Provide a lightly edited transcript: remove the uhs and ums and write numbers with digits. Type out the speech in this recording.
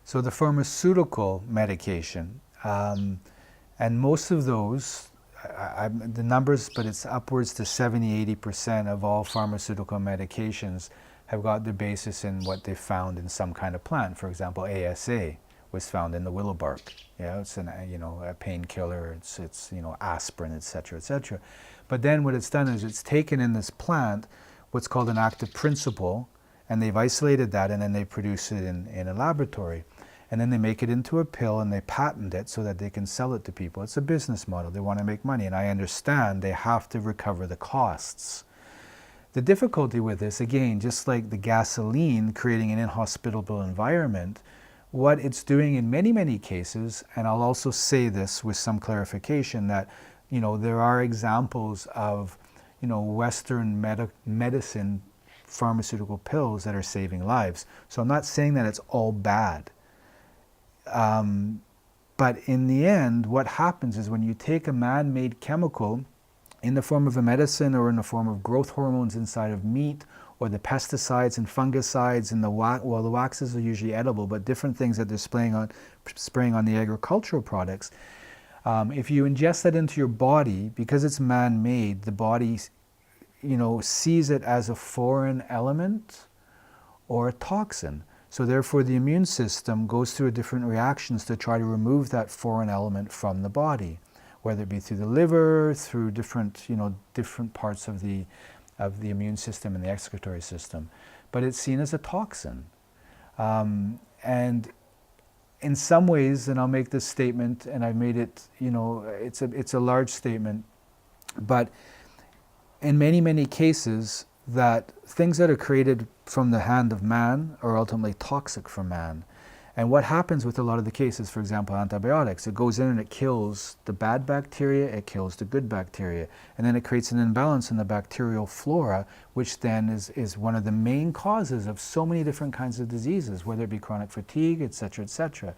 So the pharmaceutical medication, and most of those, the numbers, but it's upwards to 70–80% of all pharmaceutical medications have got their basis in what they found in some kind of plant. For example, ASA was found in the willow bark. Yeah, it's a painkiller. It's aspirin, etc., etc. But then what it's done is it's taken in this plant what's called an active principle, and they've isolated that, and then they produce it in a laboratory. And then they make it into a pill and they patent it so that they can sell it to people. It's a business model. They want to make money. And I understand they have to recover the costs. The difficulty with this, again, just like the gasoline creating an inhospitable environment, what it's doing in many, many cases, and I'll also say this with some clarification, that there are examples of Western medicine pharmaceutical pills that are saving lives. So I'm not saying that it's all bad. But in the end, what happens is when you take a man-made chemical in the form of a medicine or in the form of growth hormones inside of meat, or the pesticides and fungicides and the waxes are usually edible, but different things that they're spraying on the agricultural products. If you ingest that into your body, because it's man-made, the body sees it as a foreign element or a toxin. So therefore the immune system goes through different reactions to try to remove that foreign element from the body, whether it be through the liver, through different parts of the immune system and the excretory system. But it's seen as a toxin. And in some ways, and I'll make this statement, and I made it, it's a large statement, but in many, many cases, that things that are created from the hand of man are ultimately toxic for man. And what happens with a lot of the cases, for example, antibiotics, it goes in and it kills the bad bacteria, it kills the good bacteria, and then it creates an imbalance in the bacterial flora, which then is one of the main causes of so many different kinds of diseases, whether it be chronic fatigue, etc., etc.